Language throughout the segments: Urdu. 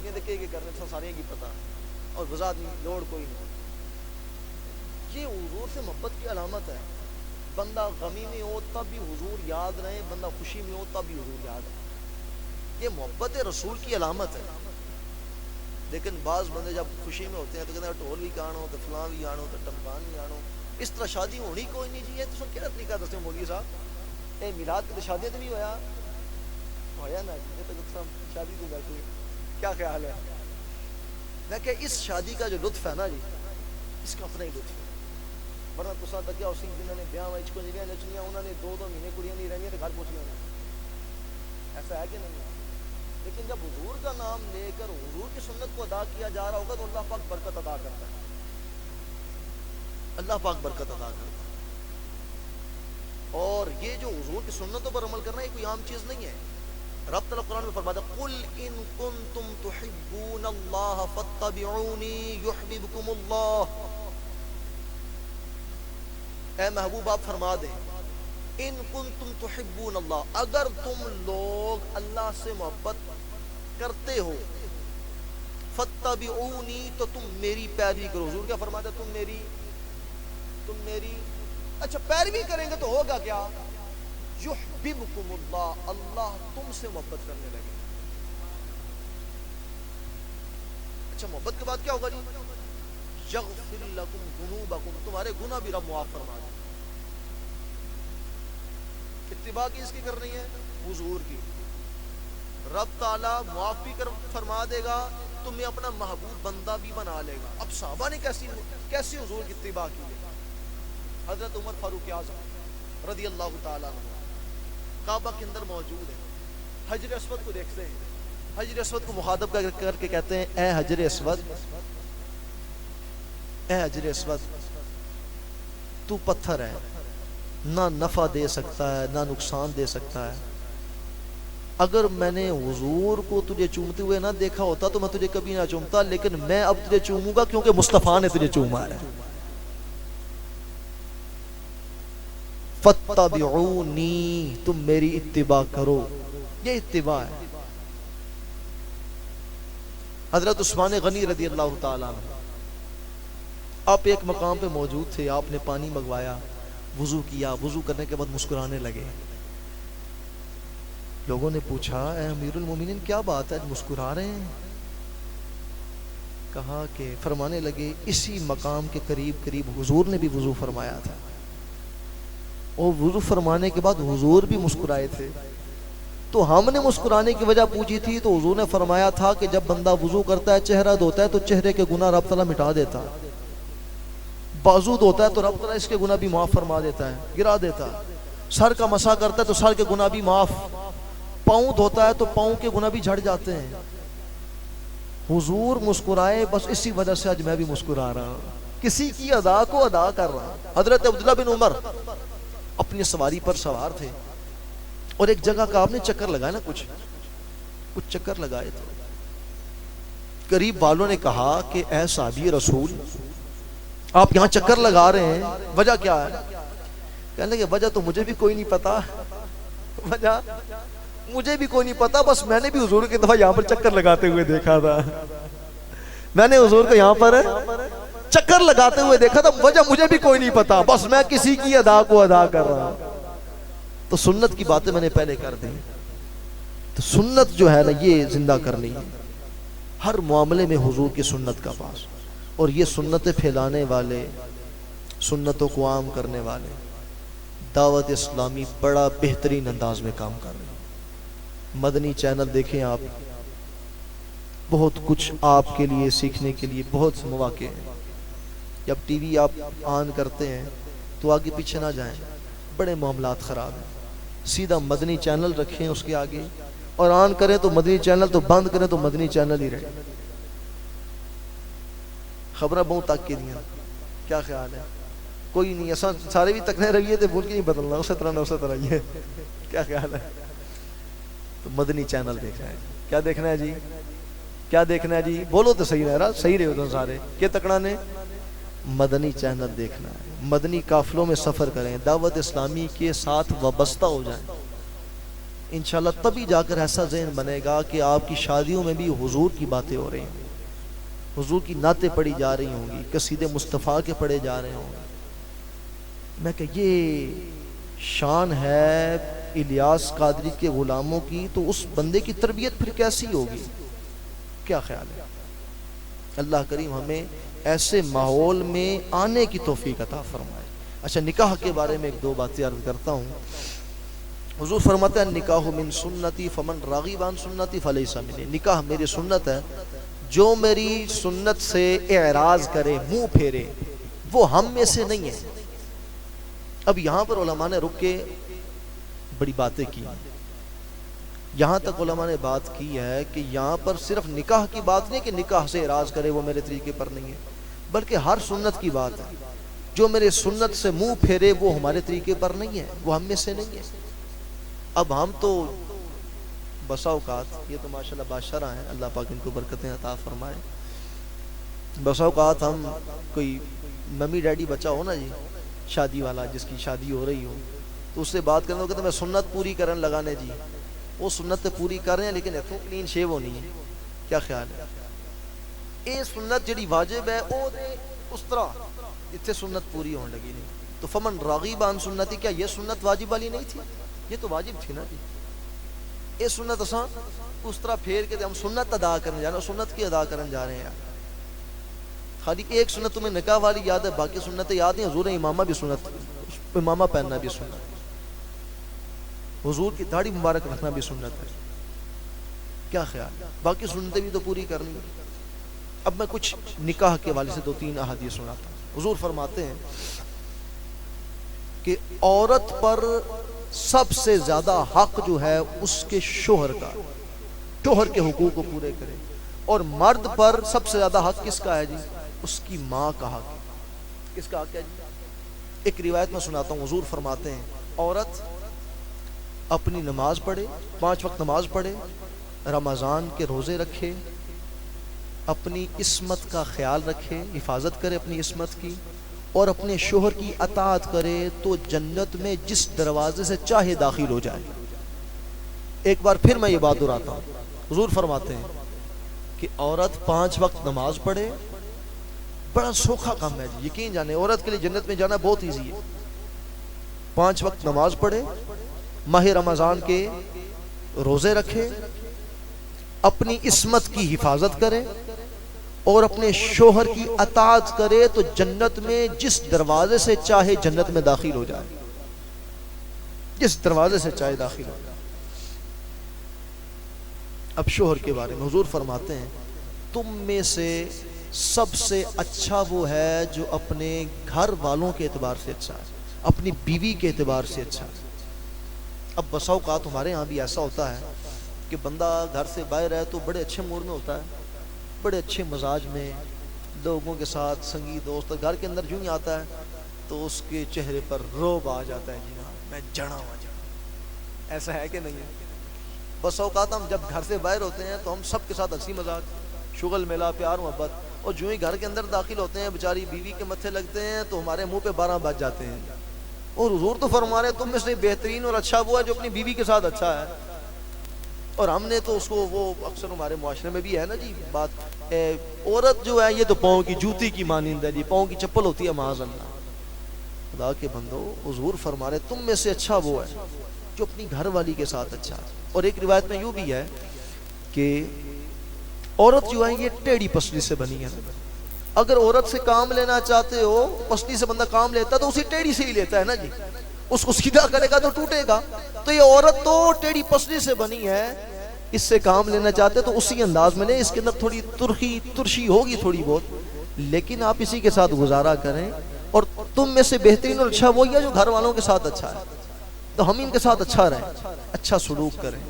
گئے دیکھے کہ کرنے سے سارے کی پتہ اور وضاحت نہیں لوڑ کوئی نہیں. یہ حضور سے محبت کی علامت ہے. بندہ غمی میں ہو تب بھی حضور یاد رہے, بندہ خوشی میں ہو تب بھی حضور یاد رہے. یہ محبت رسول کی علامت ہے. لیکن بعض بندے جب خوشی میں ہوتے ہیں تو کہتے ہیں ٹول بھی آنو تو فلاں بھی آنو تو ٹمکان بھی آنو. اس طرح شادی ہونی کوئی نہیں جی. تو کیا طریقہ دستے مولوی صاحب, اے میلاد کی شادی تو بھی ہویا نا جی, یہ تو شادی تو بیٹھے کیا خیال ہے. میں کہ اس شادی کا جو لطف ہے نا جی, اس کا اپنا ہی لطف ہے. ورنہ تو ساتھ کیا اسی جنہوں نے بیاہ وچ کو نہیں نچنیاں انہوں نے 2 مہینے کڑیاں نہیں رہنیاں تو گھر پہنچ گیا. ایسا ہے کہ نہیں. لیکن جب حضور کا نام لے کر حضور کی سنت کو ادا کیا جا رہا ہوگا تو اللہ پاک برکت ادا کرتا ہے. اللہ پاک برکت ادا کرتا ہے. اور یہ جو حضور کی سنتوں پر عمل کرنا یہ کوئی عام چیز نہیں ہے. رب تعالیٰ قرآن میں فرماتا ہے قل ان کنتم تحبون اللہ فاتبعونی یحببکم اللہ. اے محبوب آپ فرما دیں ان کنتم تحبون اللہ, اگر تم لوگ اللہ سے محبت کرتے ہو, فاتبعونی تو تم میری پیروی کرو. حضور کیا فرماتا ہے تم میری اچھا پیروی کریں گے تو ہوگا کیا, یحببکم اللہ, اللہ تم سے محبت کرنے لگے. اچھا محبت کے بعد کیا ہوگا جی, یغفر لکم ذنوبکم, تمہارے گناہ بھی رب معاف فرما دے. اتباع کس کی کرنی ہے, حضور کی. رب تعالیٰ معاف بھی فرما دے گا, تمہیں اپنا محبوب بندہ بھی بنا لے گا. اب صحابہ نے کیسی حضور کی اتباع کی ہے. حضرت عمر فاروق اعظم رضی اللہ تعالیٰ عنہ کعبہ کے اندر موجود ہے, حجر اسود کو دیکھتے ہیں, حجر اسود کو مخاطب کر کے کہتے ہیں اے حجر اسود, اے حجر اسود, تو پتھر ہے, نہ نفع دے سکتا ہے نہ نقصان دے سکتا ہے. اگر میں نے حضور کو تجھے چومتے ہوئے نہ دیکھا ہوتا تو میں تجھے کبھی نہ چومتا, لیکن میں اب تجھے چوموں گا کیونکہ مصطفیٰ نے تجھے چوما ہے. فاتبعونی, تم میری اتباع کرو. یہ اتباع ہے. حضرت عثمان غنی رضی اللہ تعالیٰ عنہ, آپ ایک مقام پہ موجود تھے, آپ نے پانی منگوایا, وضو کیا, وضو کرنے کے بعد مسکرانے لگے. لوگوں نے پوچھا اے امیر المومنین کیا بات ہے مسکرا رہے ہیں. کہا کہ فرمانے لگے اسی مقام کے قریب حضور نے بھی وضو فرمایا تھا, اور وضو فرمانے کے بعد حضور بھی مسکرائے تھے. تو ہم نے مسکرانے کی وجہ پوچھی تھی تو حضور نے فرمایا تھا کہ جب بندہ وضو کرتا ہے چہرہ دھوتا ہے تو چہرے کے گناہ رب تعالیٰ مٹا دیتا, بازو دھوتا ہے تو رب تعالیٰ اس کے گناہ بھی معاف فرما دیتا ہے, گرا دیتا. سر کا مسح کرتا ہے تو سر کے گناہ بھی معاف, پاؤں دھوتا ہے تو پاؤں کے گناہ بھی جھڑ جاتے ہیں. حضور مسکرائے, بس اسی وجہ سے آج میں بھی مسکرا رہا ہوں, کسی کی ادا کو ادا کر رہا ہوں. حضرت عبداللہ بن عمر اپنی سواری پر سوار تھے اور ایک جگہ کا آپ نے چکر لگایا نا, کچھ چکر لگائے تھے. قریب والوں نے کہا کہ اے صحابی رسول آپ یہاں چکر لگا رہے ہیں, وجہ کیا ہے؟ کہنے لگے وجہ تو مجھے بھی کوئی نہیں پتا, وجہ مجھے بھی کوئی نہیں پتا, بس میں نے بھی حضور کی دفعہ یہاں پر چکر لگاتے ہوئے دیکھا تھا, میں نے حضور کو یہاں پر چکر لگاتے ہوئے دیکھا تھا, وجہ مجھے بھی کوئی نہیں پتا, بس میں کسی کی ادا کو ادا کر رہا ہوں. تو سنت کی باتیں میں نے پہلے کر دی, تو سنت جو ہے نا یہ زندہ کرنی ہے ہر معاملے میں حضور کی سنت کا پاس. اور یہ سنتیں پھیلانے والے, سنتوں کو عام کرنے والے, دعوت اسلامی بڑا بہترین انداز میں کام کر رہے ہیں. مدنی چینل دیکھیں آپ, بہت کچھ آپ کے لیے سیکھنے کے لیے بہت مواقع ہیں. جب ٹی وی آپ آن کرتے ہیں تو آگے پیچھے نہ جائیں, بڑے معاملات خراب ہیں. سیدھا مدنی چینل رکھیں اس کے آگے, اور آن کریں تو مدنی چینل, تو بند کریں تو مدنی چینل ہی رہے. خبریں بہت تک کی دیا, کیا خیال ہے؟ کوئی نہیں, ایسا سارے بھی تکنے رویے تھے بھول کے نہیں بدلنا, اسی طرح نہ اسی طرح ہی ہے, کیا خیال ہے؟ تو مدنی چینل دیکھنا ہے. کیا دیکھنا ہے جی, کیا دیکھنا ہے جی, بولو تو صحیح رہا, صحیح رہے تو سارے کیا تکڑا نے مدنی چینل دیکھنا ہے. مدنی قافلوں میں سفر کریں, دعوت اسلامی کے ساتھ وابستہ ہو جائیں. انشاءاللہ تبھی جا کر ایسا ذہن بنے گا کہ آپ کی شادیوں میں بھی حضور کی باتیں ہو رہی ہیں، حضور کی نعتیں پڑھی جا رہی ہوں گی، قصیدے مصطفیٰ کے پڑھے جا رہے ہوں گے۔ میں کہ یہ شان ہے الیاس قادری کے غلاموں کی، تو اس بندے کی تربیت پھر کیسی ہوگی؟ کیا خیال ہے؟ اللہ کریم ہمیں ایسے ماحول میں آنے کی توفیق عطا فرمائے۔ اچھا، نکاح کے بارے میں ایک دو باتیں عرض کرتا ہوں۔ حضور فرماتے ہیں نکاح من سنتی فمن راغب عن سنتی فلیس منی، نکاح میری سنت ہے، جو میری سنت سے اعراض کرے، منہ پھیرے، وہ ہم میں سے نہیں ہے۔ اب یہاں پر علماء نے رک کے بڑی باتیں کی، یہاں تک علماء نے بات کی ہے کہ یہاں پر صرف نکاح کی بات نہیں کہ نکاح سے اعراض کرے وہ میرے طریقے پر نہیں ہے، بلکہ ہر سنت کی بات ہے، جو میرے سنت سے منہ پھیرے وہ ہمارے طریقے پر نہیں ہے، وہ ہم میں سے نہیں ہے۔ اب ہم تو بسا اوقات، یہ تو ماشاءاللہ بادشاہ ہیں، اللہ پاک ان کو برکتیں عطا فرمائے، بسا اوقات ہم کوئی ممی ڈیڈی بچہ ہو نا جی، شادی والا جس کی شادی ہو رہی ہو، تو اس سے بات کرنے کو کہتے ہیں میں سنت پوری کرن لگانے جی، وہ سنت پوری کر رہے ہیں لیکن اتوں کلین شیو ہونی ہے۔ کیا خیال ہے؟ یہ سنت جڑی واجب ہے وہ اس طرح جتنے سنت پوری ہونے لگی نہیں، تو فمن راغب عن سنتی، کیا یہ سنت واجب والی نہیں تھی؟ یہ تو واجب تھی نا جی۔ یہ سنت اساں اس طرح پھیر کے ہم سنت ادا کرنے جا رہے ہیں، سنت کی ادا کرنے جا رہے ہیں یار۔ خالی ایک سنت تمہیں نکاح والی یاد ہے، باقی سنتیں یاد ہیں۔ حضور امامہ بھی سنت، امامہ پہننا بھی سنت، حضور کی داڑھی مبارک رکھنا بھی سنت ہے۔ کیا خیال؟ باقی سنتیں بھی تو پوری کرنی ہے۔ اب میں کچھ نکاح کے والے سے دو تین احادیث سناتا ہوں۔ حضور فرماتے ہیں کہ عورت پر سب سے زیادہ حق جو ہے اس کے شوہر کا، شوہر کے حقوق کو پورے کرے، اور مرد پر سب سے زیادہ حق کس کا ہے جی؟ اس کی ماں کا حق۔ کس کا حق ہے جی؟ ایک روایت میں سناتا ہوں۔ حضور فرماتے ہیں عورت اپنی نماز پڑھے، 5 وقت نماز پڑھے، رمضان کے روزے رکھے، اپنی عصمت کا خیال رکھے، حفاظت کرے اپنی عصمت کی، اور اپنے شوہر کی اطاعت کرے تو جنت میں جس دروازے سے چاہے داخل ہو جائے۔ ایک بار پھر میں یہ بات دہراتا ہوں۔ حضور فرماتے ہیں کہ عورت 5 وقت نماز پڑھے، بڑا سوکھا کام ہے جی، یقین جانے عورت کے لیے جنت میں جانا بہت ایزی ہے۔ 5 وقت نماز پڑھے، ماہ رمضان کے روزے رکھے، اپنی عصمت کی حفاظت کرے، اور اپنے شوہر کی اطاعت کرے تو جنت میں جس دروازے سے چاہے جنت میں داخل ہو جائے، جس دروازے سے چاہے داخل ہو جائے۔ اب شوہر کے بارے میں حضور فرماتے ہیں تم میں سے سب سے اچھا وہ ہے جو اپنے گھر والوں کے اعتبار سے اچھا ہے، اپنی بیوی کے اعتبار سے اچھا ہے۔ اب بسا اوقات ہمارے ہاں بھی ایسا ہوتا ہے کہ بندہ گھر سے باہر ہے تو بڑے اچھے موڈ میں ہوتا ہے، بڑے اچھے مزاج میں، لوگوں کے ساتھ سنگی دوست، گھر کے اندر جو ہی آتا ہے تو اس کے چہرے پر روب آ جاتا ہے، جی ہاں میں جڑا ہوا جڑا۔ ایسا ہے کہ نہیں ہے؟ بس اوقات ہم جب گھر سے باہر ہوتے ہیں تو ہم سب کے ساتھ ہنسی مذاق، شغل میلہ، پیار محبت، اور جو ہی گھر کے اندر داخل ہوتے ہیں بیچاری بیوی کے متھے لگتے ہیں تو ہمارے منہ پہ 12 بج جاتے ہیں۔ اور حضور تو فرما رہے تم میں سے بہترین اور اچھا وہ ہے جو اپنی بیوی کے ساتھ اچھا ہے، اور ہم نے تو اس کو، وہ اکثر ہمارے معاشرے میں بھی ہے نا جی بات، عورت جو ہے یہ تو پاؤں کی جوتی کی مانند ہے جی، پاؤں کی چپل ہوتی ہے معاذ اللہ۔ خدا کے بندو، حضور فرما رہے تم میں سے اچھا وہ ہے جو اپنی گھر والی کے ساتھ اچھا ہے۔ اور ایک روایت میں یوں بھی ہے کہ عورت جو ہے یہ ٹیڑھی پسلی سے بنی ہے۔ اگر عورت سے کام لینا چاہتے ہو، پسلی سے بندہ کام لیتا ہے تو اسی ٹیڑھی سے ہی لیتا ہے نا جی، اس کو سیدھا کرے گا تو ٹوٹے گا۔ تو یہ عورت تو ٹیڑھی پسلی سے بنی ہے، اس سے کام لینا چاہتے تو اسی انداز میں لیں، اس کے اندر تھوڑی ترشی ہوگی تھوڑی بہت، لیکن آپ اسی کے ساتھ گزارا کریں۔ اور تم میں سے بہترین اور اچھا وہی ہے جو گھر والوں کے ساتھ اچھا ہے، تو ہم ان کے ساتھ اچھا رہیں، اچھا سلوک کریں۔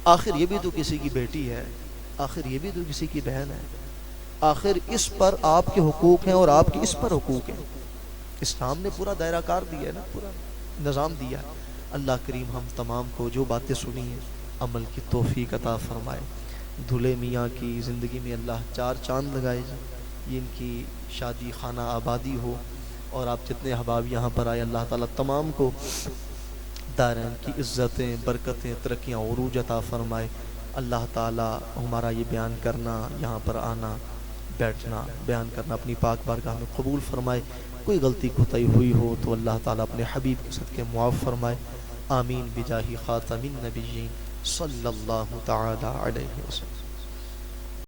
آخر یہ بھی تو کسی کی بیٹی ہے، آخر یہ بھی تو کسی کی بہن ہے، آخر اس پر آپ کے حقوق ہیں اور آپ کے اس پر حقوق ہیں۔ اسلام نے پورا دائرہ کار دیا ہے نا، پورا نظام دیا ہے۔ اللہ کریم ہم تمام کو جو باتیں سنی ہیں عمل کی توفیق عطا فرمائے۔ دھلے میاں کی زندگی میں اللہ 4 چاند لگائے جی، یہ ان کی شادی خانہ آبادی ہو، اور آپ جتنے احباب یہاں پر آئے اللہ تعالیٰ تمام کو دارین کی عزتیں، برکتیں، ترقیاں، عروج عطا فرمائے۔ اللہ تعالی ہمارا یہ بیان کرنا، یہاں پر آنا، بیٹھنا، بیان کرنا اپنی پاک بارگاہ میں قبول فرمائے۔ کوئی غلطی کوتاہی ہوئی ہو تو اللہ تعالیٰ اپنے حبیب کے صدقے معاف فرمائے۔ آمین بجاہ خاتم النبیین صلی اللہ تعالی علیہ وسلم۔